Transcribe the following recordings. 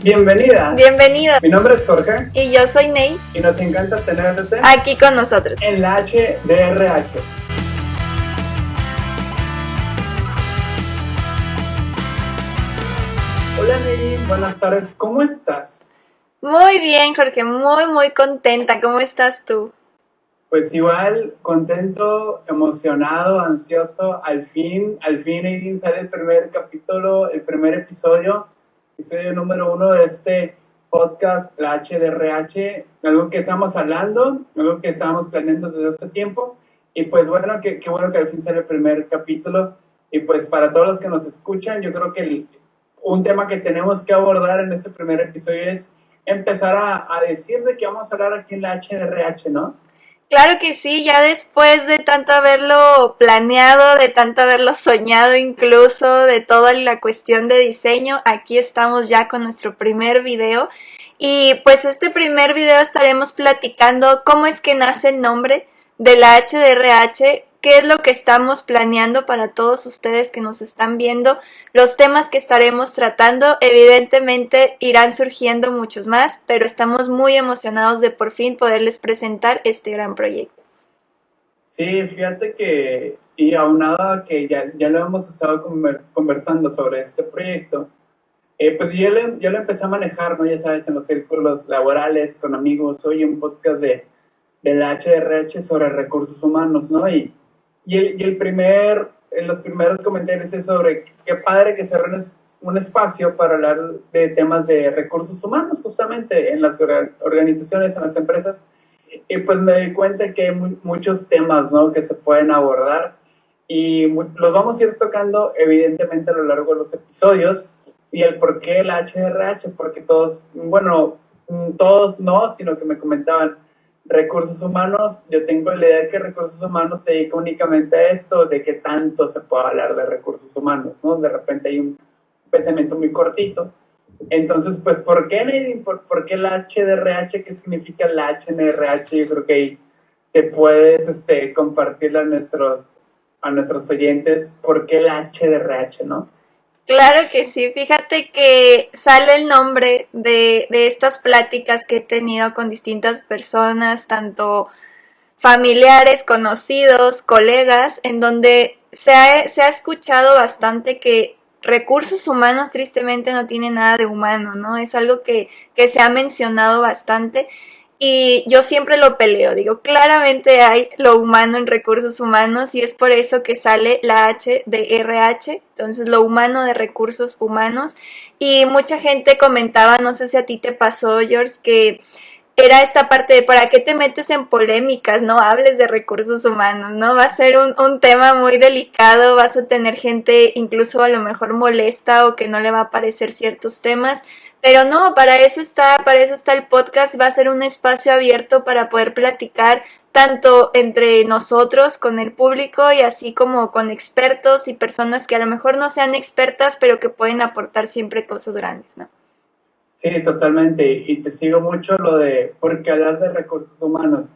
Bienvenida. Bienvenido. Mi nombre es Jorge. Y yo soy Ney. Y nos encanta tenerte aquí con nosotros en la HDRH. Hola Ney, buenas tardes. ¿Cómo estás? Muy bien, Jorge. Muy contenta. ¿Cómo estás tú? Pues igual, contento, emocionado, ansioso. Al fin, Ney, sale el primer capítulo, el primer episodio número 1 de este podcast, la HDRH, algo que estamos hablando, algo que estábamos planeando desde hace tiempo, y pues bueno, qué bueno que al fin sale el primer capítulo, y pues para todos los que nos escuchan, yo creo que un tema que tenemos que abordar en este primer episodio es empezar a decir de qué vamos a hablar aquí en la HDRH, ¿no? Claro que sí, ya después de tanto haberlo planeado, de tanto haberlo soñado incluso, de toda la cuestión de diseño, aquí estamos ya con nuestro primer video. Y pues este primer video estaremos platicando cómo es que nace el nombre de la HDRH, qué es lo que estamos planeando para todos ustedes que nos están viendo, los temas que estaremos tratando. Evidentemente irán surgiendo muchos más, pero estamos muy emocionados de por fin poderles presentar este gran proyecto. Sí, fíjate que, y aunado a que ya lo hemos estado conversando sobre este proyecto, pues yo lo empecé a manejar, ¿no? Ya sabes, en los círculos laborales, con amigos, oye, un podcast de la HDRH sobre recursos humanos, ¿no? Y en los primeros comentarios es sobre qué padre que se abra un espacio para hablar de temas de recursos humanos, justamente en las organizaciones, en las empresas. Y pues me di cuenta que hay muchos temas, ¿no?, que se pueden abordar y los vamos a ir tocando evidentemente a lo largo de los episodios. Y el por qué la HDRH, porque todos no, sino que me comentaban recursos humanos. Yo tengo la idea de que recursos humanos se dedica únicamente a esto, de que tanto se puede hablar de recursos humanos, ¿no? De repente hay un pensamiento muy cortito. Entonces, pues, ¿por qué, Nadine? ¿Por qué la HDRH? ¿Qué significa la HDRH? Yo creo que ahí te puedes compartirla a nuestros oyentes. ¿Por qué la HDRH, no? Claro que sí, fíjate que sale el nombre de estas pláticas que he tenido con distintas personas, tanto familiares, conocidos, colegas, en donde se ha escuchado bastante que recursos humanos tristemente no tiene nada de humano, ¿no? Es algo que se ha mencionado bastante. Y yo siempre lo peleo, digo, claramente hay lo humano en recursos humanos y es por eso que sale la H de RH, entonces lo humano de recursos humanos. Y mucha gente comentaba, no sé si a ti te pasó, George, que era esta parte de ¿para qué te metes en polémicas? No hables de recursos humanos, ¿no? Va a ser un tema muy delicado, vas a tener gente incluso a lo mejor molesta o que no le va a parecer ciertos temas. Pero no, para eso está el podcast, va a ser un espacio abierto para poder platicar tanto entre nosotros, con el público y así como con expertos y personas que a lo mejor no sean expertas, pero que pueden aportar siempre cosas grandes, ¿no? Sí, totalmente. Y te sigo mucho lo de, porque hablar de recursos humanos,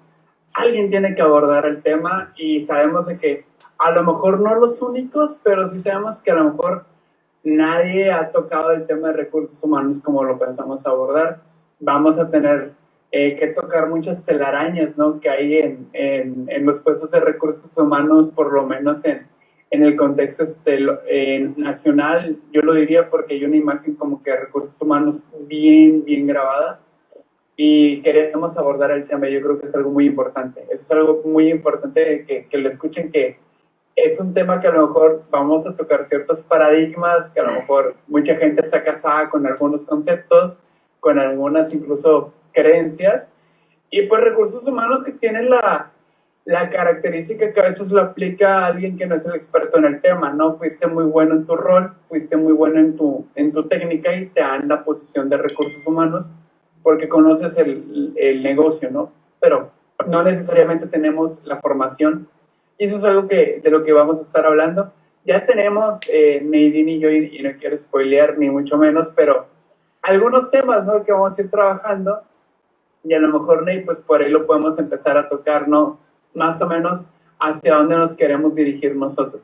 alguien tiene que abordar el tema y sabemos de que a lo mejor no los únicos, pero sí sabemos que a lo mejor nadie ha tocado el tema de recursos humanos como lo pensamos abordar. Vamos a tener que tocar muchas telarañas, ¿no?, que hay en los puestos de recursos humanos, por lo menos en el contexto nacional. Yo lo diría porque hay una imagen como que de recursos humanos bien grabada y queremos abordar el tema. Yo creo que es algo muy importante. Es algo muy importante que lo escuchen, que es un tema que a lo mejor vamos a tocar ciertos paradigmas, que a lo mejor mucha gente está casada con algunos conceptos, con algunas incluso creencias, y pues recursos humanos que tienen la característica que a veces lo aplica a alguien que no es el experto en el tema, ¿no? Fuiste muy bueno en tu rol, fuiste muy bueno en tu técnica y te dan la posición de recursos humanos porque conoces el negocio, ¿no? Pero no necesariamente tenemos la formación. Y eso es algo de lo que vamos a estar hablando. Ya tenemos, Nadine y yo, y no quiero spoilear ni mucho menos, pero algunos temas, ¿no?, que vamos a ir trabajando, y a lo mejor, Ney, pues por ahí lo podemos empezar a tocar, ¿no?, más o menos hacia dónde nos queremos dirigir nosotros.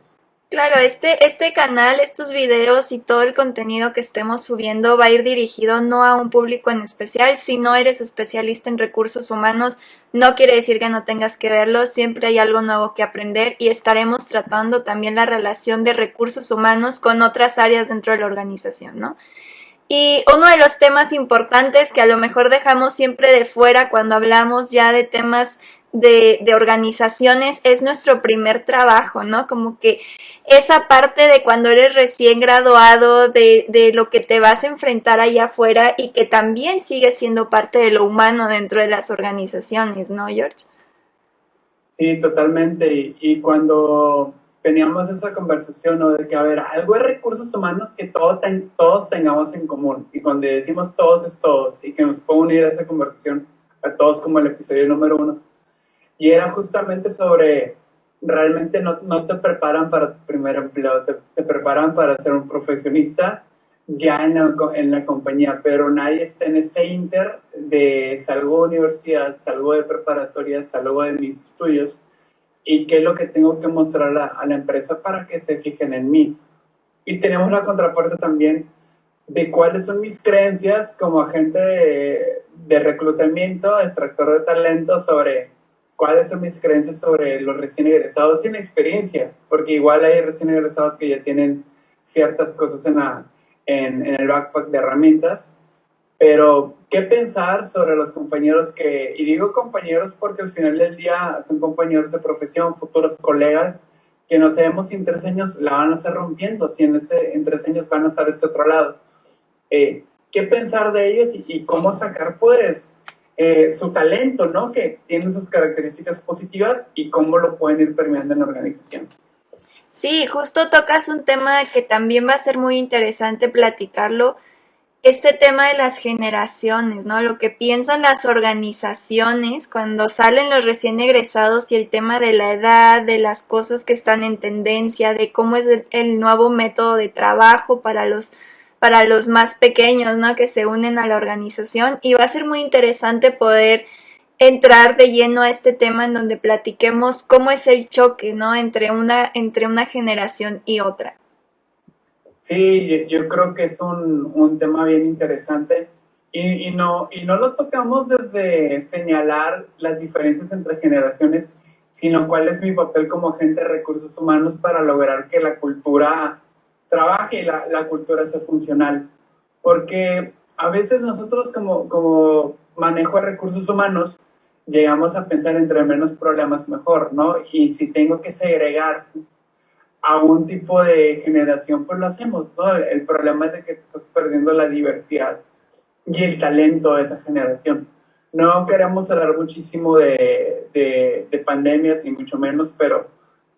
Claro, este canal, estos videos y todo el contenido que estemos subiendo va a ir dirigido no a un público en especial. Si no eres especialista en recursos humanos, no quiere decir que no tengas que verlo. Siempre hay algo nuevo que aprender y estaremos tratando también la relación de recursos humanos con otras áreas dentro de la organización, ¿no? Y uno de los temas importantes que a lo mejor dejamos siempre de fuera cuando hablamos ya de temas de organizaciones es nuestro primer trabajo, ¿no? Como que esa parte de cuando eres recién graduado, de lo que te vas a enfrentar allá afuera y que también sigue siendo parte de lo humano dentro de las organizaciones, ¿no, George? Sí, totalmente. Y cuando teníamos esa conversación, ¿no? De que, a ver, algo de recursos humanos que todos tengamos en común. Y cuando decimos todos es todos, y que nos puede unir a esa conversación a todos como el episodio número 1. Y era justamente sobre, realmente no te preparan para tu primer empleo, te preparan para ser un profesionista ya en la compañía, pero nadie está en ese inter de salgo de universidad, salgo de preparatoria, salgo de mis estudios y qué es lo que tengo que mostrar a la empresa para que se fijen en mí. Y tenemos la contraparte también de cuáles son mis creencias como agente de reclutamiento, extractor de talento, sobre cuáles son mis creencias sobre los recién egresados sin experiencia, porque igual hay recién egresados que ya tienen ciertas cosas en el backpack de herramientas, pero ¿qué pensar sobre los compañeros que, y digo compañeros porque al final del día son compañeros de profesión, futuros colegas, que no sabemos si en 3 años la van a estar rompiendo, si en 3 años van a estar de este otro lado? ¿Qué pensar de ellos y cómo sacar pues su talento, ¿no? Que tiene sus características positivas y cómo lo pueden ir permeando en la organización. Sí, justo tocas un tema que también va a ser muy interesante platicarlo, este tema de las generaciones, ¿no? Lo que piensan las organizaciones cuando salen los recién egresados y el tema de la edad, de las cosas que están en tendencia, de cómo es el nuevo método de trabajo para los más pequeños, ¿no? Que se unen a la organización y va a ser muy interesante poder entrar de lleno a este tema en donde platiquemos cómo es el choque, ¿no? Entre una generación y otra. Sí, yo creo que es un tema bien interesante y no lo tocamos desde señalar las diferencias entre generaciones, sino cuál es mi papel como agente de recursos humanos para lograr que la cultura trabaje y la cultura sea funcional. Porque a veces nosotros como manejo de recursos humanos llegamos a pensar entre menos problemas mejor, ¿no? Y si tengo que segregar a un tipo de generación, pues lo hacemos, ¿no? El problema es de que te estás perdiendo la diversidad y el talento de esa generación. No queremos hablar muchísimo de pandemias, y mucho menos, pero,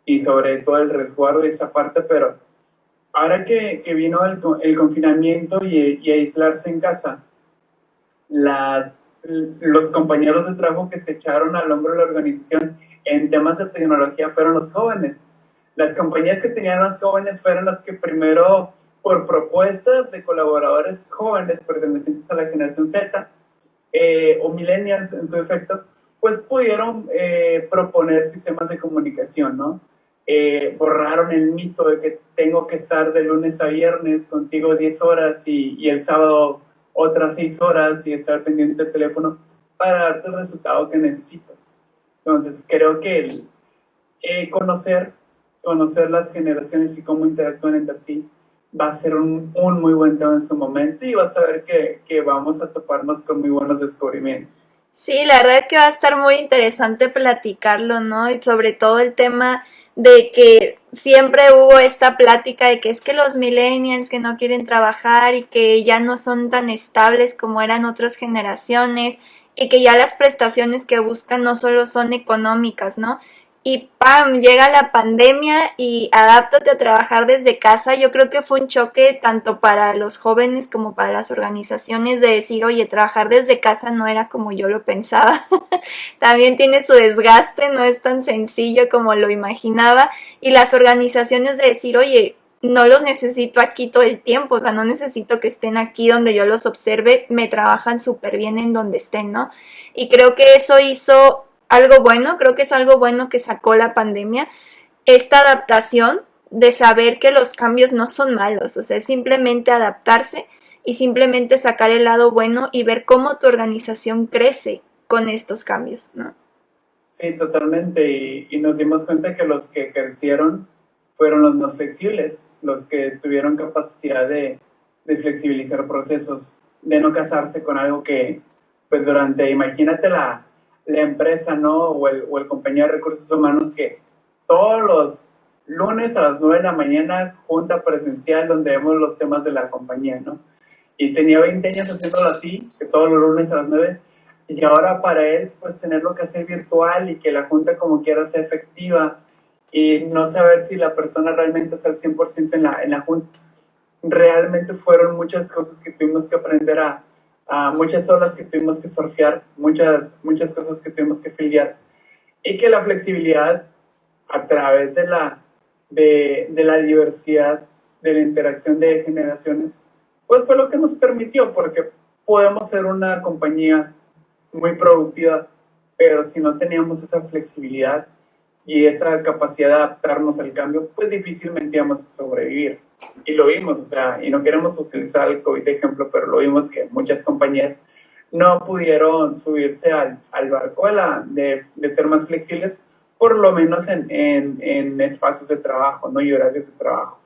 y sobre todo el resguardo y esa parte, pero ahora que vino el confinamiento y aislarse en casa, los compañeros de trabajo que se echaron al hombro de la organización en temas de tecnología fueron los jóvenes. Las compañías que tenían más jóvenes fueron las que primero, por propuestas de colaboradores jóvenes pertenecientes a la generación Z, o millennials en su efecto, pues pudieron proponer sistemas de comunicación, ¿no? Borraron el mito de que tengo que estar de lunes a viernes contigo 10 horas y el sábado otras 6 horas y estar pendiente del teléfono para darte el resultado que necesitas. Entonces, creo que conocer las generaciones y cómo interactúan entre sí va a ser un muy buen tema en su momento y vas a ver que vamos a toparnos con muy buenos descubrimientos. Sí, la verdad es que va a estar muy interesante platicarlo, ¿no? Y sobre todo el tema de que siempre hubo esta plática de que es que los millennials que no quieren trabajar y que ya no son tan estables como eran otras generaciones y que ya las prestaciones que buscan no solo son económicas, ¿no? Y ¡pam! Llega la pandemia y adáptate a trabajar desde casa. Yo creo que fue un choque tanto para los jóvenes como para las organizaciones de decir, oye, trabajar desde casa no era como yo lo pensaba. También tiene su desgaste, no es tan sencillo como lo imaginaba. Y las organizaciones de decir, oye, no los necesito aquí todo el tiempo, o sea, no necesito que estén aquí donde yo los observe, me trabajan súper bien en donde estén, ¿no? Y creo que eso hizo algo bueno, creo que es algo bueno que sacó la pandemia, esta adaptación de saber que los cambios no son malos, o sea, es simplemente adaptarse y simplemente sacar el lado bueno y ver cómo tu organización crece con estos cambios, ¿no? Sí, totalmente. Y nos dimos cuenta que los que crecieron fueron los más flexibles, los que tuvieron capacidad de flexibilizar procesos, de no casarse con algo que, pues durante, imagínate la empresa, ¿no? O el compañero de recursos humanos que todos los lunes a las 9 de la mañana, junta presencial donde vemos los temas de la compañía, ¿no? Y tenía 20 años haciéndolo así, que todos los lunes a las 9. Y ahora para él, pues tenerlo que hacer virtual y que la junta como quiera sea efectiva y no saber si la persona realmente está al 100% en la junta. Realmente fueron muchas cosas que tuvimos que aprender a muchas olas que tuvimos que surfear, muchas cosas que tuvimos que filiar. Y que la flexibilidad a través de la diversidad, de la interacción de generaciones, pues fue lo que nos permitió, porque podemos ser una compañía muy productiva, pero si no teníamos esa flexibilidad y esa capacidad de adaptarnos al cambio, pues difícilmente íbamos a sobrevivir. Y lo vimos, o sea, y no queremos utilizar el COVID de ejemplo, pero lo vimos que muchas compañías no pudieron subirse al barco de ser más flexibles, por lo menos en espacios de trabajo, ¿no? Y horarios de trabajo.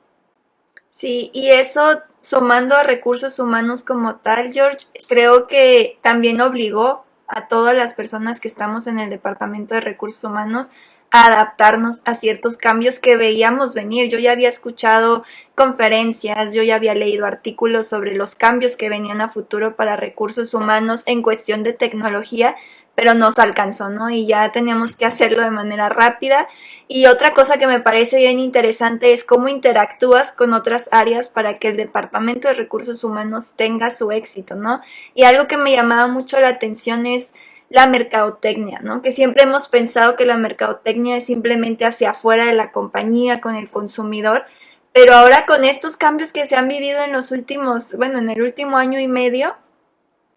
Sí, y eso sumando a recursos humanos como tal, George, creo que también obligó a todas las personas que estamos en el departamento de recursos humanos a adaptarnos a ciertos cambios que veíamos venir. Yo ya había escuchado conferencias, yo ya había leído artículos sobre los cambios que venían a futuro para recursos humanos en cuestión de tecnología, pero nos alcanzó, ¿no? Y ya teníamos que hacerlo de manera rápida. Y otra cosa que me parece bien interesante es cómo interactúas con otras áreas para que el Departamento de Recursos Humanos tenga su éxito, ¿no? Y algo que me llamaba mucho la atención es la mercadotecnia, ¿no? Que siempre hemos pensado que la mercadotecnia es simplemente hacia afuera de la compañía, con el consumidor, pero ahora con estos cambios que se han vivido en los últimos, bueno, en el último año y medio,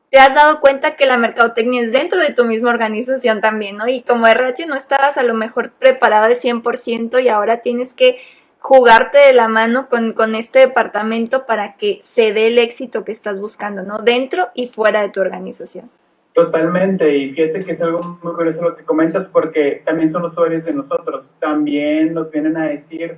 te has dado cuenta que la mercadotecnia es dentro de tu misma organización también, ¿no? Y como RH no estabas a lo mejor preparado al 100% y ahora tienes que jugarte de la mano con este departamento para que se dé el éxito que estás buscando, ¿no? Dentro y fuera de tu organización. Totalmente, y fíjate que es algo muy curioso lo que comentas porque también son usuarios de nosotros, también nos vienen a decir,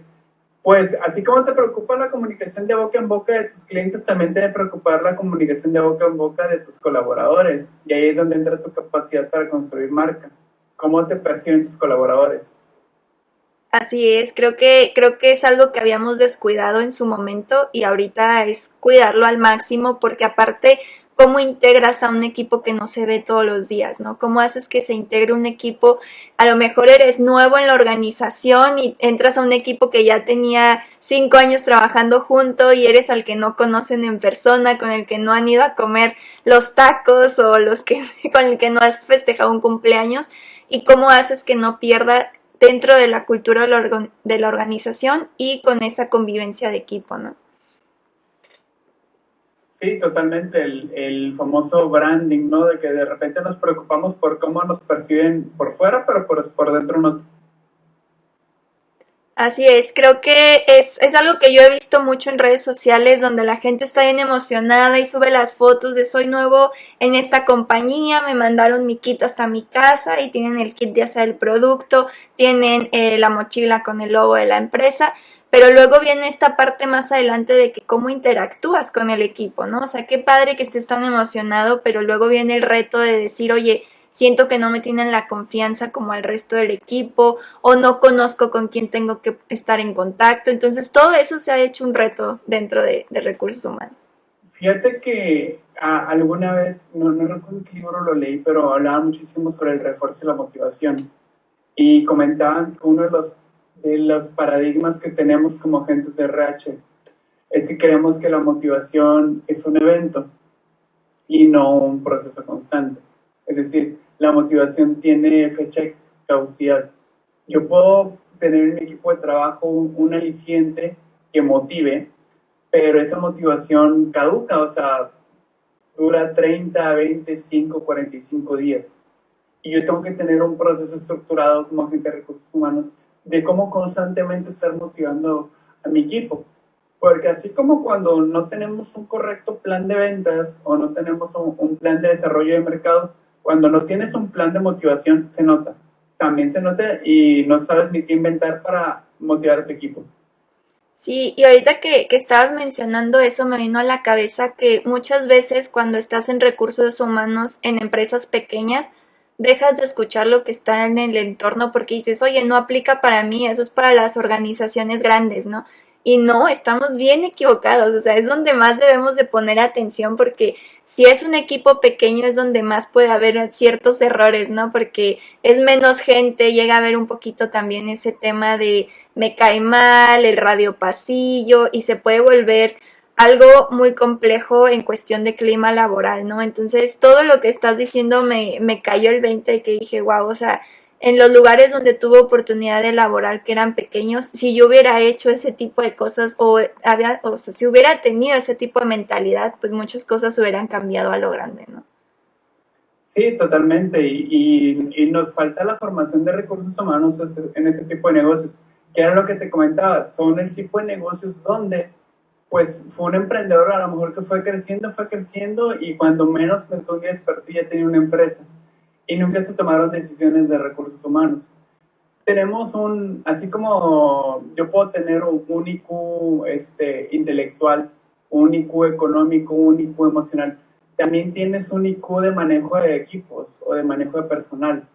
pues así como te preocupa la comunicación de boca en boca de tus clientes, también te debe preocupar la comunicación de boca en boca de tus colaboradores, y ahí es donde entra tu capacidad para construir marca. ¿Cómo te perciben tus colaboradores? Así es, creo que es algo que habíamos descuidado en su momento y ahorita es cuidarlo al máximo porque aparte, ¿cómo integras a un equipo que no se ve todos los días, ¿no? ¿Cómo haces que se integre un equipo? A lo mejor eres nuevo en la organización y entras a un equipo que ya tenía 5 años trabajando junto y eres al que no conocen en persona, con el que no han ido a comer los tacos o los que con el que no has festejado un cumpleaños y cómo haces que no pierda dentro de la cultura de la organización y con esa convivencia de equipo, ¿no? Sí, totalmente, el famoso branding, ¿no? De que de repente nos preocupamos por cómo nos perciben por fuera, pero por dentro no. Así es, creo que es algo que yo he visto mucho en redes sociales donde la gente está bien emocionada y sube las fotos de soy nuevo en esta compañía, me mandaron mi kit hasta mi casa y tienen el kit de hacer el producto, tienen la mochila con el logo de la empresa, pero luego viene esta parte más adelante de que cómo interactúas con el equipo, ¿no? O sea, qué padre que estés tan emocionado, pero luego viene el reto de decir, oye, siento que no me tienen la confianza como al resto del equipo o no conozco con quién tengo que estar en contacto. Entonces, todo eso se ha hecho un reto dentro de recursos humanos. Fíjate que alguna vez, no recuerdo qué libro lo leí, pero hablaba muchísimo sobre el refuerzo y la motivación. Y comentaban que uno de los paradigmas que tenemos como agentes de RH es que creemos que la motivación es un evento y no un proceso constante. Es decir, la motivación tiene fecha de caducidad. Yo puedo tener en mi equipo de trabajo un aliciente que motive, pero esa motivación caduca, o sea, dura 30, 25, 45 días. Y yo tengo que tener un proceso estructurado como agente de recursos humanos de cómo constantemente estar motivando a mi equipo. Porque así como cuando no tenemos un correcto plan de ventas o no tenemos un plan de desarrollo de mercado, cuando no tienes un plan de motivación, se nota. También se nota y no sabes ni qué inventar para motivar a tu equipo. Sí, y ahorita que estabas mencionando eso, me vino a la cabeza que muchas veces cuando estás en recursos humanos en empresas pequeñas, dejas de escuchar lo que está en el entorno porque dices, oye, no aplica para mí, eso es para las organizaciones grandes, ¿no? Y no, estamos bien equivocados, o sea, es donde más debemos de poner atención porque si es un equipo pequeño es donde más puede haber ciertos errores, ¿no? Porque es menos gente, llega a haber un poquito también ese tema de me cae mal, el radio pasillo y se puede volver algo muy complejo en cuestión de clima laboral, ¿no? Entonces, todo lo que estás diciendo me cayó el 20 de que dije, wow, o sea, en los lugares donde tuve oportunidad de laborar que eran pequeños, si yo hubiera hecho ese tipo de cosas o sea, si hubiera tenido ese tipo de mentalidad, pues muchas cosas hubieran cambiado a lo grande, ¿no? Sí, totalmente. Y nos falta la formación de recursos humanos en ese tipo de negocios. Que era lo que te comentaba, son el tipo de negocios donde, pues, fue un emprendedor a lo mejor que fue creciendo y cuando menos pensó un día despertó y ya tenía una empresa. Y nunca se tomaron decisiones de recursos humanos. Tenemos así como yo puedo tener un IQ intelectual, un IQ económico, un IQ emocional, también tienes un IQ de manejo de equipos o de manejo de personal.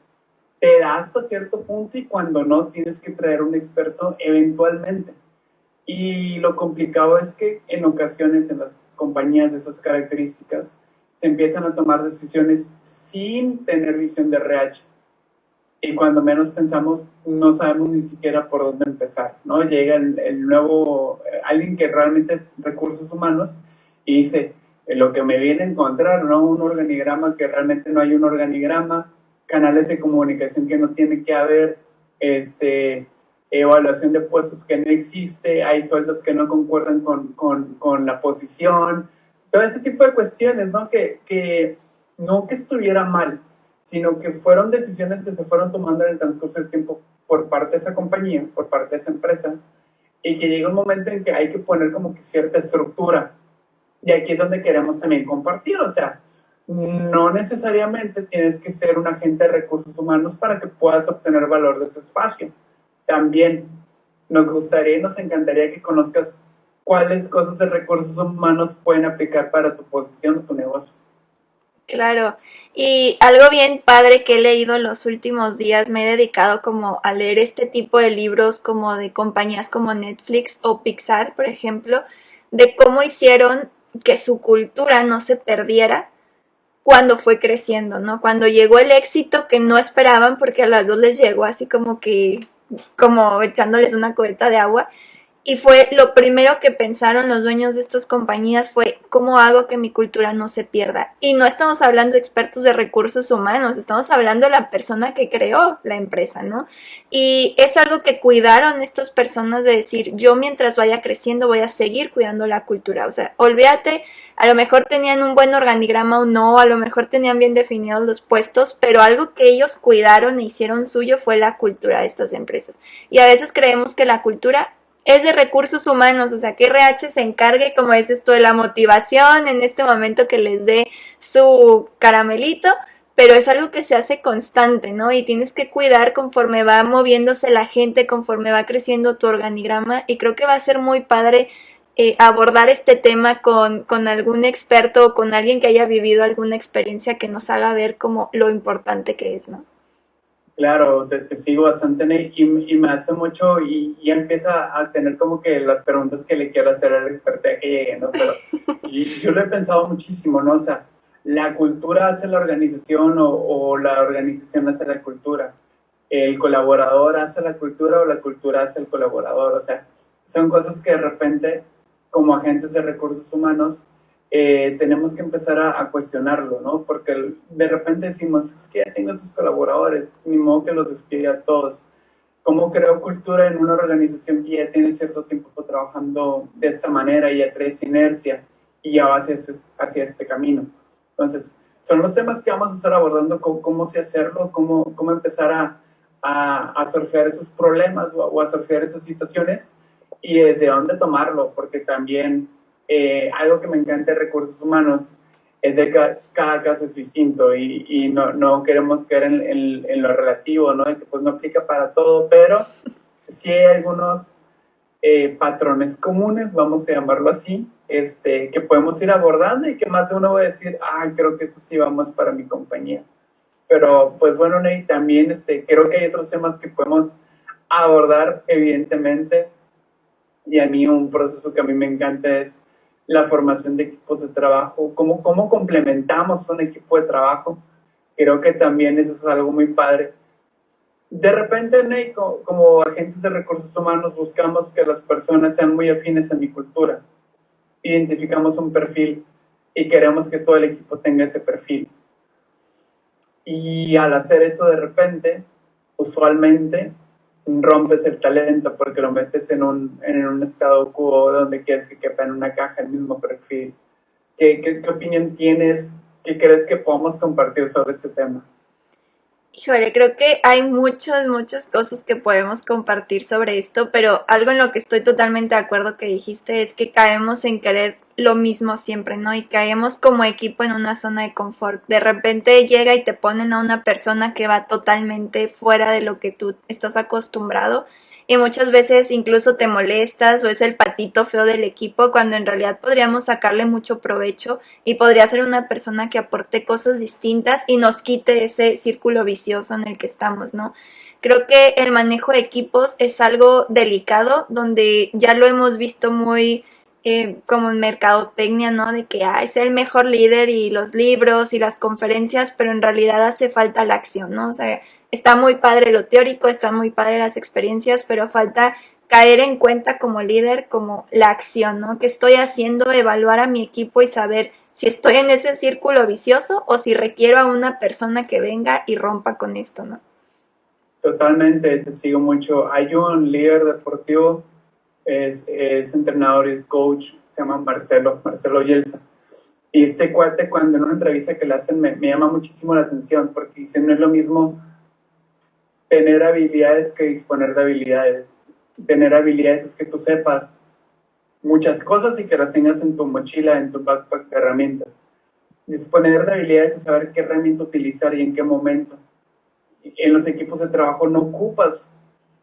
Te da hasta cierto punto y cuando no, tienes que traer un experto eventualmente. Y lo complicado es que en ocasiones en las compañías de esas características se empiezan a tomar decisiones sin tener visión de RH y cuando menos pensamos no sabemos ni siquiera por dónde empezar, ¿no? Llega el nuevo, alguien que realmente es recursos humanos y dice, lo que me viene a encontrar, ¿no? Un organigrama que realmente no hay un organigrama, canales de comunicación que no tiene que haber, evaluación de puestos que no existe, hay sueldos que no concuerdan con la posición, todo ese tipo de cuestiones, ¿no? Que no que estuviera mal, sino que fueron decisiones que se fueron tomando en el transcurso del tiempo por parte de esa compañía, por parte de esa empresa, y que llega un momento en que hay que poner como que cierta estructura. Y aquí es donde queremos también compartir, o sea, no necesariamente tienes que ser un agente de recursos humanos para que puedas obtener valor de ese espacio. También nos gustaría y nos encantaría que conozcas cuáles cosas de recursos humanos pueden aplicar para tu posición o tu negocio. Claro, y algo bien padre que he leído en los últimos días, me he dedicado como a leer este tipo de libros como de compañías como Netflix o Pixar, por ejemplo, de cómo hicieron que su cultura no se perdiera cuando fue creciendo, ¿no? Cuando llegó el éxito que no esperaban porque a las dos les llegó así como que, como echándoles una cubeta de agua. Y fue lo primero que pensaron los dueños de estas compañías fue cómo hago que mi cultura no se pierda. Y no estamos hablando de expertos de recursos humanos, estamos hablando de la persona que creó la empresa, ¿no? Y es algo que cuidaron estas personas de decir, yo mientras vaya creciendo voy a seguir cuidando la cultura. O sea, olvídate, a lo mejor tenían un buen organigrama o no, a lo mejor tenían bien definidos los puestos, pero algo que ellos cuidaron e hicieron suyo fue la cultura de estas empresas. Y a veces creemos que la cultura es de recursos humanos, o sea, que RH se encargue, como dices tú, de la motivación en este momento que les dé su caramelito, pero es algo que se hace constante, ¿no? Y tienes que cuidar conforme va moviéndose la gente, conforme va creciendo tu organigrama, y creo que va a ser muy padre abordar este tema con algún experto o con alguien que haya vivido alguna experiencia que nos haga ver como lo importante que es, ¿no? Claro, te sigo bastante Ney, y me hace mucho y ya empieza a tener como que las preguntas que le quiero hacer al experto ya que llegue, ¿no? Pero yo lo he pensado muchísimo, ¿no? O sea, la cultura hace la organización o la organización hace la cultura. El colaborador hace la cultura o la cultura hace el colaborador. O sea, son cosas que de repente, como agentes de recursos humanos, tenemos que empezar a cuestionarlo, ¿no? Porque de repente decimos, es que ya tengo esos colaboradores, ni modo que los despide a todos. ¿Cómo creo cultura en una organización que ya tiene cierto tiempo trabajando de esta manera y ya trae esa inercia y ya va hacia este camino? Entonces, son los temas que vamos a estar abordando, cómo se hacerlo, cómo empezar a surfear esos problemas o a surfear esas situaciones. y desde dónde tomarlo, porque también algo que me encanta de recursos humanos es de que cada caso es distinto y no queremos caer en lo relativo, ¿no? De que pues no aplica para todo, pero sí hay algunos patrones comunes, vamos a llamarlo así, que podemos ir abordando y que más de uno va a decir, creo que eso sí vamos para mi compañía. Pero pues bueno, Ney, también creo que hay otros temas que podemos abordar, evidentemente, y a mí un proceso que a mí me encanta es la formación de equipos de trabajo, cómo complementamos un equipo de trabajo. Creo que también eso es algo muy padre. De repente, Ney, como agentes de recursos humanos, buscamos que las personas sean muy afines a mi cultura. Identificamos un perfil y queremos que todo el equipo tenga ese perfil. Y al hacer eso de repente, usualmente rompes el talento porque lo metes en un estado quo donde quieres que quepa en una caja el mismo perfil. ¿Qué opinión tienes? ¿Qué crees que podamos compartir sobre este tema? Híjole, creo que hay muchas cosas que podemos compartir sobre esto, pero algo en lo que estoy totalmente de acuerdo que dijiste es que caemos en querer lo mismo siempre, ¿no? Y caemos como equipo en una zona de confort. De repente llega y te ponen a una persona que va totalmente fuera de lo que tú estás acostumbrado y muchas veces incluso te molestas o es el patito feo del equipo cuando en realidad podríamos sacarle mucho provecho y podría ser una persona que aporte cosas distintas y nos quite ese círculo vicioso en el que estamos, ¿no? Creo que el manejo de equipos es algo delicado, donde ya lo hemos visto muy como en mercadotecnia, ¿no? De que es el mejor líder y los libros y las conferencias, pero en realidad hace falta la acción, ¿no? O sea, está muy padre lo teórico, está muy padre las experiencias, pero falta caer en cuenta como líder, como la acción, ¿no? ¿Qué estoy haciendo? Evaluar a mi equipo y saber si estoy en ese círculo vicioso o si requiero a una persona que venga y rompa con esto, ¿no? Totalmente, te sigo mucho. Hay un líder deportivo, es entrenador y es coach, se llama Marcelo Yelsa. Y este cuate, cuando en una entrevista que le hacen, me llama muchísimo la atención, porque dice, no es lo mismo tener habilidades que disponer de habilidades. Tener habilidades es que tú sepas muchas cosas y que las tengas en tu mochila, en tu backpack de herramientas. Disponer de habilidades es saber qué herramienta utilizar y en qué momento. En los equipos de trabajo no ocupas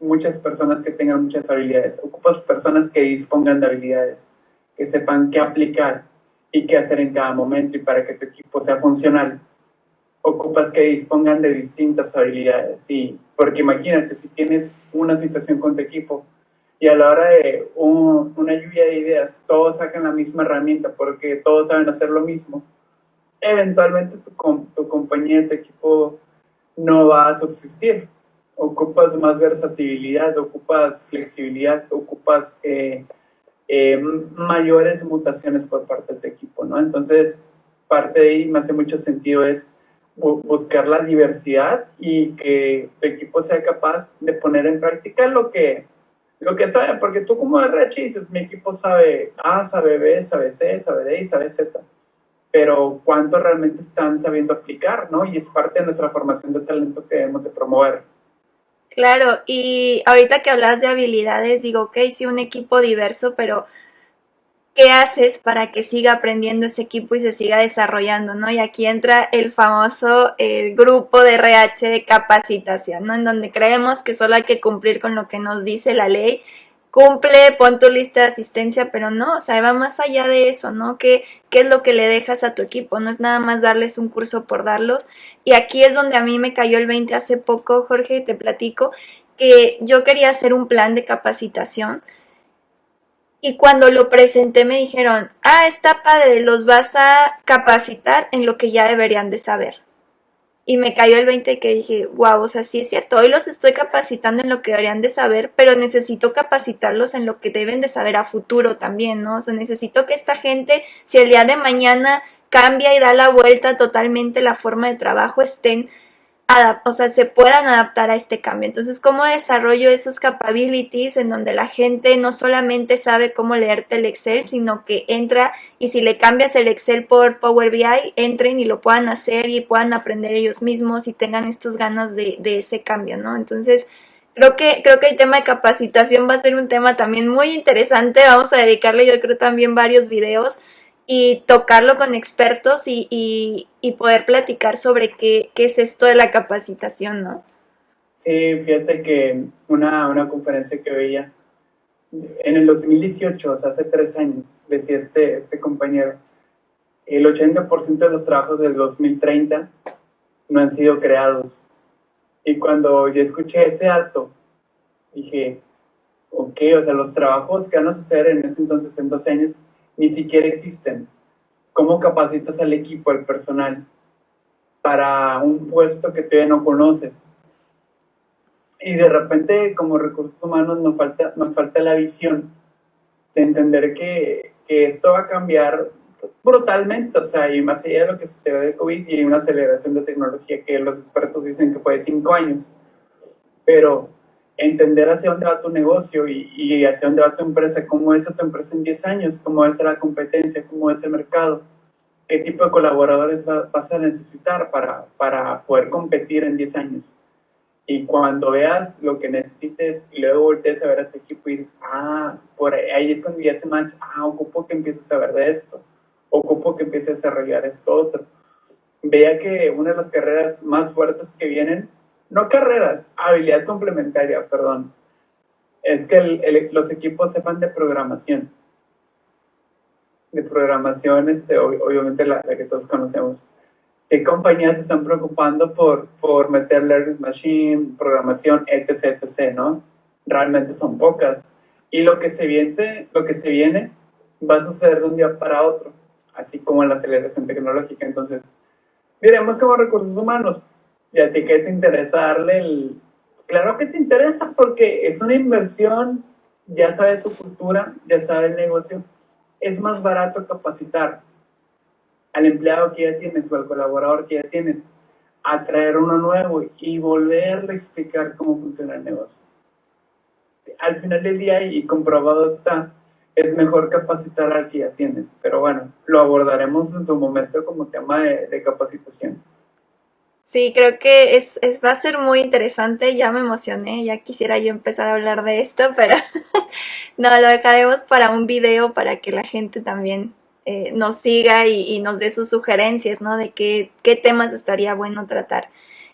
muchas personas que tengan muchas habilidades, ocupas personas que dispongan de habilidades, que sepan qué aplicar y qué hacer en cada momento, y para que tu equipo sea funcional ocupas que dispongan de distintas habilidades. Y porque imagínate, si tienes una situación con tu equipo y a la hora de una lluvia de ideas todos sacan la misma herramienta porque todos saben hacer lo mismo, eventualmente tu compañía, tu equipo no va a subsistir. Ocupas más versatilidad, ocupas flexibilidad, ocupas mayores mutaciones por parte de tu equipo, ¿no? Entonces, parte de ahí me hace mucho sentido es buscar la diversidad y que tu equipo sea capaz de poner en práctica lo que sabe, porque tú como RH dices, mi equipo sabe A, sabe B, sabe C, sabe D y sabe Z, pero ¿cuánto realmente están sabiendo aplicar, no? Y es parte de nuestra formación de talento que debemos de promover. Claro, y ahorita que hablas de habilidades, digo, ok, sí, un equipo diverso, pero ¿qué haces para que siga aprendiendo ese equipo y se siga desarrollando, ¿no? Y aquí entra el famoso grupo de RH de capacitación, ¿no? En donde creemos que solo hay que cumplir con lo que nos dice la ley. Cumple, pon tu lista de asistencia, pero no, o sea, va más allá de eso, ¿no? ¿Qué es lo que le dejas a tu equipo? No es nada más darles un curso por darlos. Y aquí es donde a mí me cayó el 20 hace poco, Jorge, te platico, que yo quería hacer un plan de capacitación y cuando lo presenté me dijeron, está padre, los vas a capacitar en lo que ya deberían de saber. Y me cayó el 20 que dije, wow, o sea, sí es cierto, hoy los estoy capacitando en lo que deberían de saber, pero necesito capacitarlos en lo que deben de saber a futuro también, ¿no? O sea, necesito que esta gente, si el día de mañana cambia y da la vuelta totalmente la forma de trabajo, estén o sea, se puedan adaptar a este cambio. Entonces, ¿cómo desarrollo esos capabilities en donde la gente no solamente sabe cómo leerte el Excel, sino que entra y si le cambias el Excel por Power BI, entren y lo puedan hacer y puedan aprender ellos mismos y tengan estas ganas de ese cambio, ¿no? Entonces, Creo que el tema de capacitación va a ser un tema también muy interesante. Vamos a dedicarle, yo creo, también varios videos y tocarlo con expertos y poder platicar sobre qué es esto de la capacitación, ¿no? Sí, fíjate que una conferencia que veía en el 2018, o sea, hace 3 años, decía este compañero, el 80% de los trabajos del 2030 no han sido creados. Y cuando yo escuché ese dato, dije, ok, o sea, los trabajos que van a suceder en ese entonces, en 12 años, ni siquiera existen. ¿Cómo capacitas al equipo, al personal, para un puesto que todavía no conoces? Y de repente, como recursos humanos, nos falta la visión de entender que esto va a cambiar brutalmente, o sea, y más allá de lo que sucede de COVID y una aceleración de tecnología que los expertos dicen que fue de 5 años, pero entender hacia dónde va tu negocio y hacia dónde va tu empresa, cómo es tu empresa en 10 años, cómo es la competencia, cómo es el mercado, qué tipo de colaboradores vas a necesitar para poder competir en 10 años. Y cuando veas lo que necesites y luego voltees a ver a tu equipo y dices, por ahí es cuando ya se mancha, ocupo que empieces a saber de esto, ocupo que empieces a desarrollar esto otro. Vea que una de las carreras más fuertes que vienen, no carreras, habilidad complementaria, perdón, es que los equipos sepan de programación. De programación, obviamente la que todos conocemos. ¿Qué compañías se están preocupando por meter Learning Machine, programación, etc., etc., ¿no? Realmente son pocas. Y lo que se viene va a suceder de un día para otro, así como en la aceleración tecnológica. Entonces, diremos como recursos humanos, ¿y a ti qué te interesa darle el...? Claro que te interesa porque es una inversión, ya sabe tu cultura, ya sabe el negocio. Es más barato capacitar al empleado que ya tienes o al colaborador que ya tienes, a traer uno nuevo y volverle a explicar cómo funciona el negocio. Al final del día, y comprobado está, es mejor capacitar al que ya tienes. Pero bueno, lo abordaremos en su momento como tema de capacitación. Sí, creo que va a ser muy interesante. Ya me emocioné, ya quisiera yo empezar a hablar de esto, pero no, lo dejaremos para un video para que la gente también nos siga y nos dé sus sugerencias, ¿no? De qué temas estaría bueno tratar.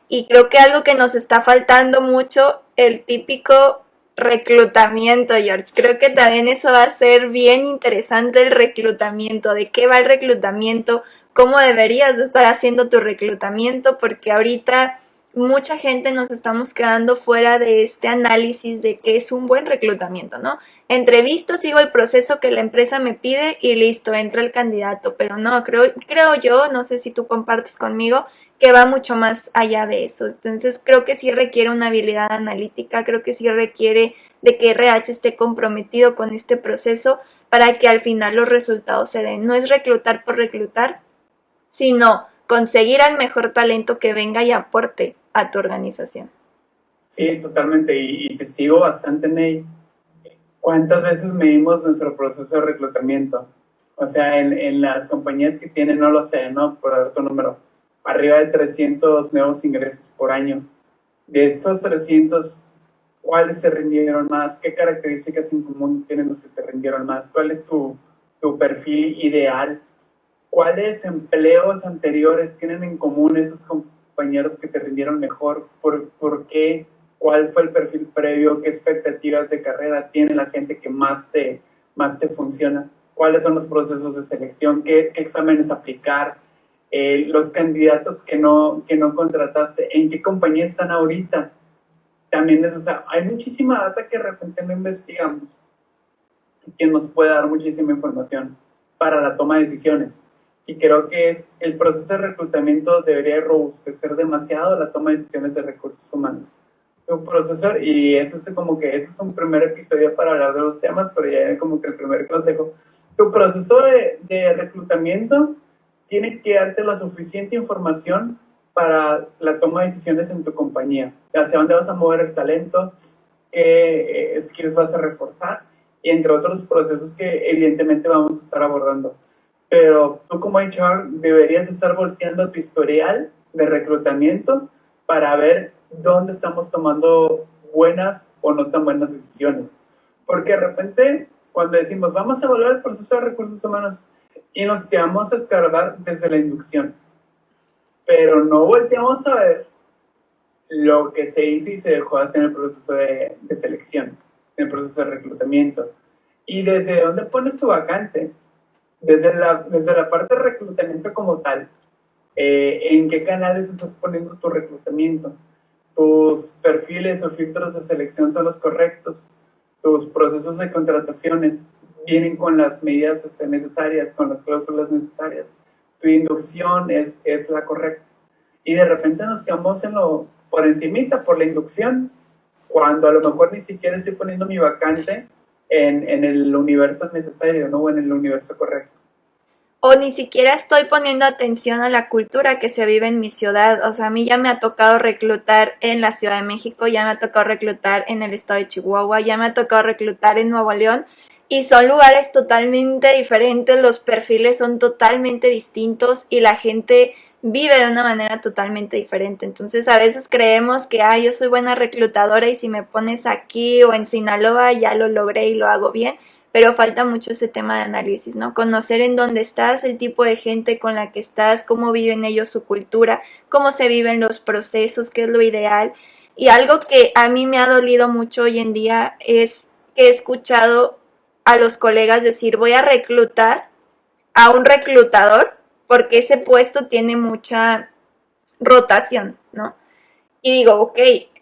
Y creo que algo que nos está faltando mucho, el típico reclutamiento, George. Creo que también eso va a ser bien interesante, el reclutamiento, de qué va el reclutamiento, cómo deberías de estar haciendo tu reclutamiento, porque ahorita mucha gente nos estamos quedando fuera de este análisis de qué es un buen reclutamiento, ¿no? Entrevisto, sigo el proceso que la empresa me pide y listo, entra el candidato, pero no, creo yo, no sé si tú compartes conmigo, que va mucho más allá de eso. Entonces creo que sí requiere una habilidad analítica, creo que sí requiere de que RH esté comprometido con este proceso para que al final los resultados se den. No es reclutar por reclutar, sino conseguir al mejor talento que venga y aporte a tu organización. Sí, totalmente, y te sigo bastante, Ney. ¿Cuántas veces medimos nuestro proceso de reclutamiento? O sea, en las compañías que tienen, no lo sé, ¿no? Por dar tu número, arriba de 300 nuevos ingresos por año. De estos 300, ¿cuáles se rindieron más? ¿Qué características en común tienen los que te rindieron más? ¿Cuál es tu perfil ideal? ¿Cuáles empleos anteriores tienen en común esos compañeros que te rindieron mejor? ¿Por qué? ¿Cuál fue el perfil previo? ¿Qué expectativas de carrera tiene la gente que más te funciona? ¿Cuáles son los procesos de selección? ¿Qué exámenes aplicar? Los candidatos que no contrataste, ¿en qué compañía están ahorita? También o sea, hay muchísima data que de repente no investigamos, que nos puede dar muchísima información para la toma de decisiones. Y creo que el proceso de reclutamiento debería robustecer demasiado la toma de decisiones de recursos humanos. Un proceso, y eso es un primer episodio para hablar de los temas, pero ya es como que el primer consejo. Tu proceso de reclutamiento tiene que darte la suficiente información para la toma de decisiones en tu compañía. Hacia dónde vas a mover el talento, qué skills vas a reforzar, y entre otros procesos que evidentemente vamos a estar abordando. Pero tú como HR deberías estar volteando tu historial de reclutamiento para ver dónde estamos tomando buenas o no tan buenas decisiones. Porque de repente, cuando decimos, vamos a evaluar el proceso de recursos humanos, y nos quedamos a escarbar desde la inducción, pero no volteamos a ver lo que se hizo y se dejó de hacer en el proceso de selección, en el proceso de reclutamiento. Y desde dónde pones tu vacante, desde la parte de reclutamiento como tal, en qué canales estás poniendo tu reclutamiento, tus perfiles o filtros de selección son los correctos, tus procesos de contrataciones vienen con las medidas necesarias, con las cláusulas necesarias, tu inducción es la correcta. Y de repente nos quedamos por encimita, por la inducción, cuando a lo mejor ni siquiera estoy poniendo mi vacante en el universo necesario, ¿no? O en el universo correcto. O ni siquiera estoy poniendo atención a la cultura que se vive en mi ciudad. O sea, a mí ya me ha tocado reclutar en la Ciudad de México, ya me ha tocado reclutar en el estado de Chihuahua, ya me ha tocado reclutar en Nuevo León. Y son lugares totalmente diferentes, los perfiles son totalmente distintos y la gente vive de una manera totalmente diferente. Entonces a veces creemos que yo soy buena reclutadora y si me pones aquí o en Sinaloa ya lo logré y lo hago bien, pero falta mucho ese tema de análisis, ¿no? Conocer en dónde estás, el tipo de gente con la que estás, cómo viven ellos su cultura, cómo se viven los procesos, qué es lo ideal. Y algo que a mí me ha dolido mucho hoy en día es que he escuchado a los colegas decir, voy a reclutar a un reclutador porque ese puesto tiene mucha rotación, ¿no? Y digo, ok,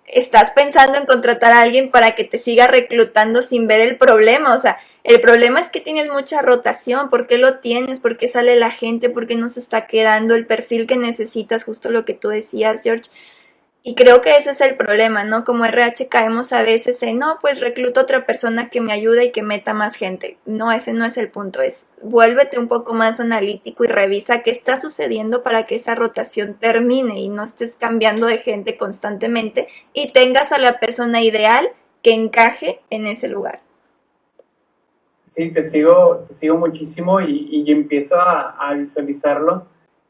estás pensando en contratar a alguien para que te siga reclutando sin ver el problema, o sea, el problema es que tienes mucha rotación, ¿por qué lo tienes? ¿Por qué sale la gente? ¿Por qué no se está quedando el perfil que necesitas? Justo lo que tú decías, George. Y creo que ese es el problema, ¿no? Como RH caemos a veces en, no, pues recluto a otra persona que me ayude y que meta más gente. No, ese no es el punto, es vuélvete un poco más analítico y revisa qué está sucediendo para que esa rotación termine y no estés cambiando de gente constantemente y tengas a la persona ideal que encaje en ese lugar. Sí, te sigo muchísimo y empiezo a visualizarlo,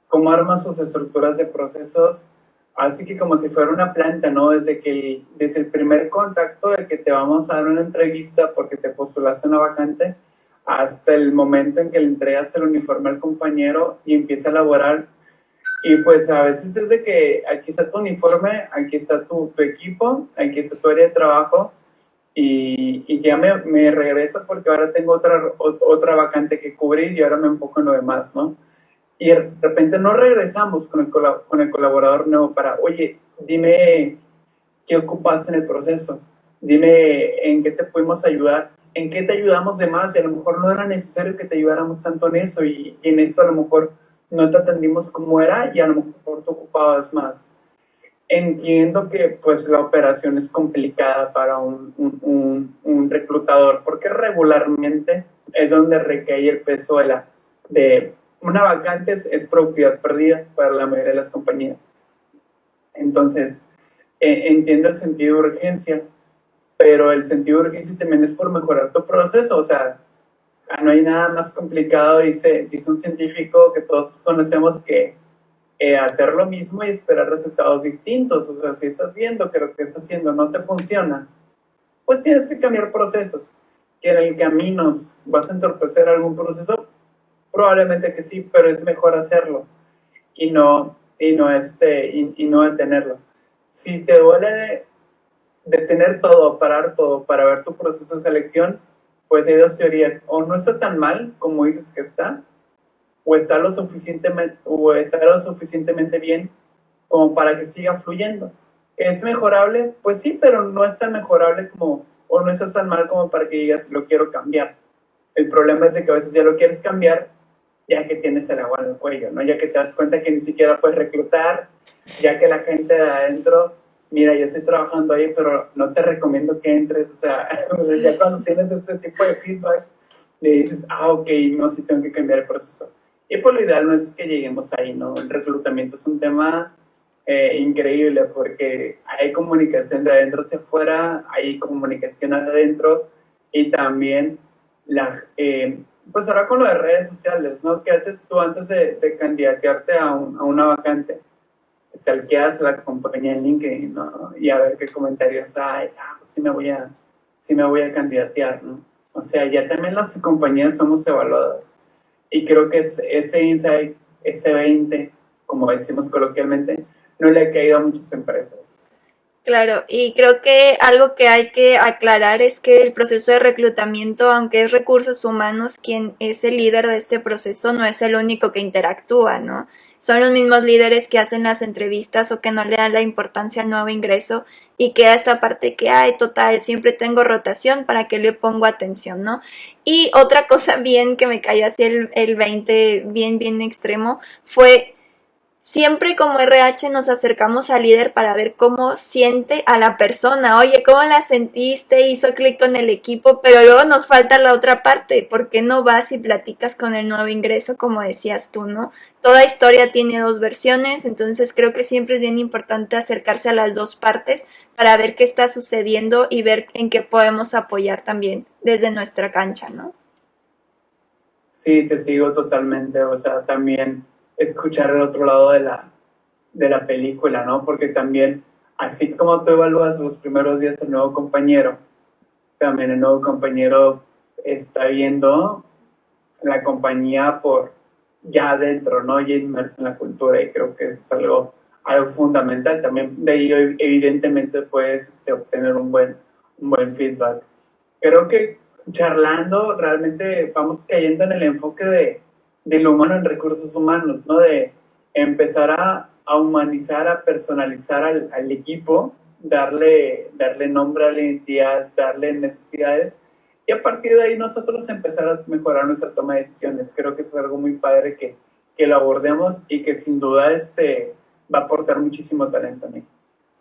cómo arma sus estructuras de procesos, así que como si fuera una planta, ¿no? Desde el primer contacto de que te vamos a dar una entrevista porque te postulaste una vacante, hasta el momento en que le entregas el uniforme al compañero y empieza a laborar. Y pues a veces es de que aquí está tu uniforme, aquí está tu equipo, aquí está tu área de trabajo, y ya me regreso porque ahora tengo otra vacante que cubrir y ahora me enfoco en lo demás, ¿no? Y de repente no regresamos con el colaborador nuevo para, oye, dime qué ocupas en el proceso, dime en qué te pudimos ayudar, en qué te ayudamos de más, y a lo mejor no era necesario que te ayudáramos tanto en eso, y en esto a lo mejor no te atendimos como era y a lo mejor te ocupabas más. Entiendo que pues la operación es complicada para un reclutador porque regularmente es donde recae el peso de una vacante es productividad perdida para la mayoría de las compañías. Entonces, entiendo el sentido de urgencia, pero el sentido de urgencia también es por mejorar tu proceso. O sea, no hay nada más complicado, dice un científico que todos conocemos, que hacer lo mismo y esperar resultados distintos. O sea, si estás viendo que lo que estás haciendo no te funciona, pues tienes que cambiar procesos. Que en el camino vas a entorpecer algún proceso, probablemente que sí, pero es mejor hacerlo y no detenerlo. Si te duele detener todo, parar todo para ver tu proceso de selección, pues hay dos teorías: o no está tan mal como dices que está, o está lo suficientemente bien como para que siga fluyendo. ¿Es mejorable? Pues sí, pero no es tan mejorable como, o no está tan mal como para que digas, lo quiero cambiar. El problema es de que a veces ya lo quieres cambiar ya que tienes el agua en el cuello, ¿no? Ya que te das cuenta que ni siquiera puedes reclutar, ya que la gente de adentro, mira, yo estoy trabajando ahí, pero no te recomiendo que entres. O sea, ya cuando tienes este tipo de feedback, le dices, ok, no, sí tengo que cambiar el proceso. Y por lo ideal no es que lleguemos ahí, ¿no? El reclutamiento es un tema increíble porque hay comunicación de adentro hacia afuera, hay comunicación adentro, y también pues ahora con lo de redes sociales, ¿no? ¿Qué haces tú antes de candidatearte a una vacante? stalkeas la compañía en LinkedIn, ¿no? Y a ver qué comentarios hay, pues sí me voy a candidatear, ¿no? O sea, ya también las compañías somos evaluadas. Y creo que ese insight, ese 20, como decimos coloquialmente, no le ha caído a muchas empresas. Claro, y creo que algo que hay que aclarar es que el proceso de reclutamiento, aunque es recursos humanos quien es el líder de este proceso, no es el único que interactúa, ¿no? Son los mismos líderes que hacen las entrevistas o que no le dan la importancia al nuevo ingreso y queda esta parte que, ay, total, siempre tengo rotación, ¿para que le pongo atención, no? Y otra cosa bien que me cayó así el 20, bien extremo, fue siempre como RH nos acercamos al líder para ver cómo siente a la persona. Oye, ¿cómo la sentiste? Hizo clic con el equipo, pero luego nos falta la otra parte. ¿Por qué no vas y platicas con el nuevo ingreso, como decías tú, no? Toda historia tiene dos versiones, entonces creo que siempre es bien importante acercarse a las dos partes para ver qué está sucediendo y ver en qué podemos apoyar también desde nuestra cancha, ¿no? Sí, te sigo totalmente, o sea, también escuchar el otro lado de la película, ¿no? Porque también, así como tú evalúas los primeros días del nuevo compañero, también el nuevo compañero está viendo la compañía por ya adentro, ¿no? Ya inmerso en la cultura y creo que eso es algo fundamental. También de ello evidentemente puedes obtener un buen feedback. Creo que charlando realmente vamos cayendo en el enfoque de lo humano en recursos humanos, ¿no? De empezar a humanizar, a personalizar al equipo, darle nombre a la identidad, darle necesidades y a partir de ahí nosotros empezar a mejorar nuestra toma de decisiones. Creo que es algo muy padre que lo abordemos y que sin duda va a aportar muchísimo talento a mí.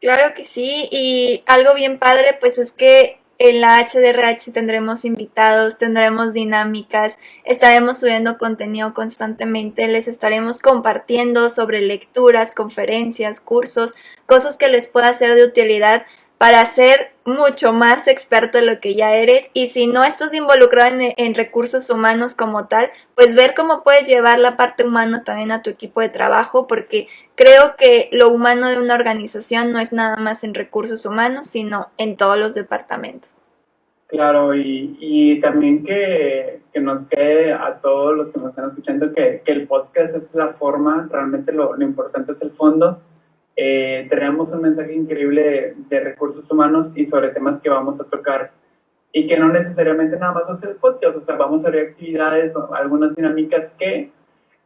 Claro que sí, y algo bien padre pues es que en la HDRH tendremos invitados, tendremos dinámicas, estaremos subiendo contenido constantemente, les estaremos compartiendo sobre lecturas, conferencias, cursos, cosas que les pueda ser de utilidad para ser mucho más experto en lo que ya eres y si no estás involucrado en recursos humanos como tal, pues ver cómo puedes llevar la parte humana también a tu equipo de trabajo porque creo que lo humano de una organización no es nada más en recursos humanos, sino en todos los departamentos. Claro, y también que nos quede a todos los que nos están escuchando que el podcast es la forma, realmente lo importante es el fondo. Tenemos un mensaje increíble de recursos humanos y sobre temas que vamos a tocar y que no necesariamente nada más va a ser el podcast, o sea, vamos a ver actividades, algunas dinámicas que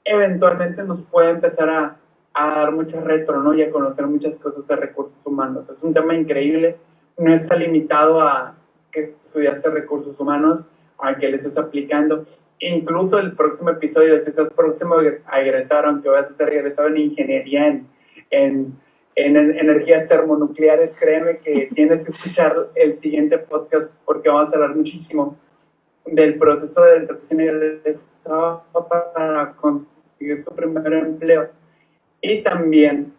eventualmente nos puede empezar a dar mucha retro, ¿no? Y a conocer muchas cosas de recursos humanos. Es un tema increíble, no está limitado a que estudiaste recursos humanos, a que les estés aplicando. Incluso el próximo episodio, si estás próximo a egresar, aunque vas a ser egresado en ingeniería, en energías termonucleares, créeme que tienes que escuchar el siguiente podcast porque vamos a hablar muchísimo del proceso del recién egresado para conseguir su primer empleo y también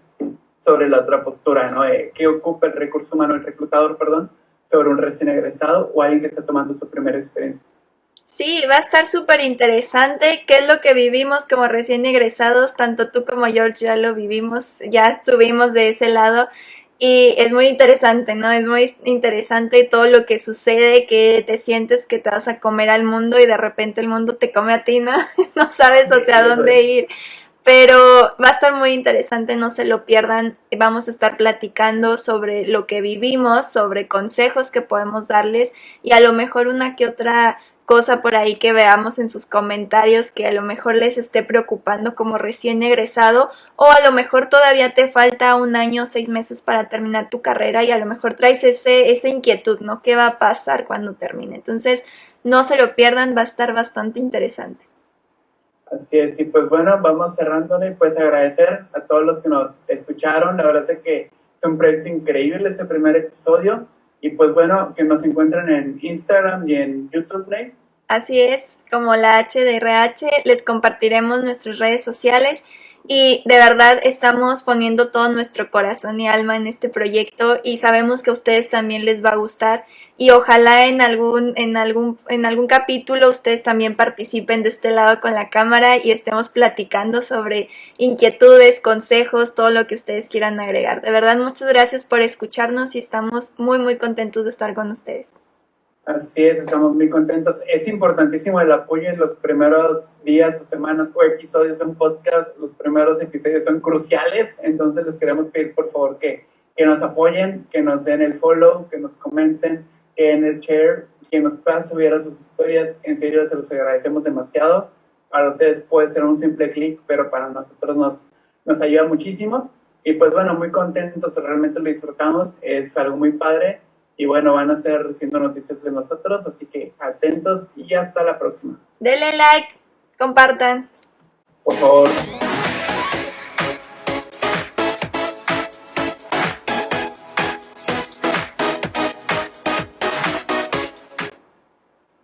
sobre la otra postura, ¿no? ¿Qué ocupa el recurso humano, el reclutador, perdón, sobre un recién egresado o alguien que está tomando su primera experiencia? Sí, va a estar súper interesante. ¿Qué es lo que vivimos como recién egresados? Tanto tú como George ya lo vivimos, ya estuvimos de ese lado. Y es muy interesante, ¿no? Es muy interesante todo lo que sucede, que te sientes que te vas a comer al mundo y de repente el mundo te come a ti, ¿no? No sabes hacia dónde ir. Pero va a estar muy interesante, no se lo pierdan. Vamos a estar platicando sobre lo que vivimos, sobre consejos que podemos darles y a lo mejor una que otra cosa por ahí que veamos en sus comentarios que a lo mejor les esté preocupando como recién egresado o a lo mejor todavía te falta un año o 6 meses para terminar tu carrera y a lo mejor traes esa inquietud, ¿no? ¿Qué va a pasar cuando termine? Entonces, no se lo pierdan, va a estar bastante interesante. Así es, y pues bueno, vamos cerrándole, pues agradecer a todos los que nos escucharon, la verdad es que es un proyecto increíble ese primer episodio, y pues bueno, que nos encuentren en Instagram y en YouTube, ¿no? Así es, como la HDRH, les compartiremos nuestras redes sociales y de verdad estamos poniendo todo nuestro corazón y alma en este proyecto y sabemos que a ustedes también les va a gustar y ojalá en algún capítulo ustedes también participen de este lado con la cámara y estemos platicando sobre inquietudes, consejos, todo lo que ustedes quieran agregar. De verdad, muchas gracias por escucharnos y estamos muy, muy contentos de estar con ustedes. Así es, estamos muy contentos. Es importantísimo el apoyo en los primeros días o semanas o episodios en podcast. Los primeros episodios son cruciales, entonces les queremos pedir por favor que nos apoyen, que nos den el follow, que nos comenten, que den el share, que nos puedan subir a sus historias. En serio, se los agradecemos demasiado. Para ustedes puede ser un simple clic, pero para nosotros nos ayuda muchísimo. Y pues bueno, muy contentos, realmente lo disfrutamos, es algo muy padre. Y bueno, van a estar recibiendo noticias de nosotros, así que atentos y hasta la próxima. Denle like, compartan. Por favor.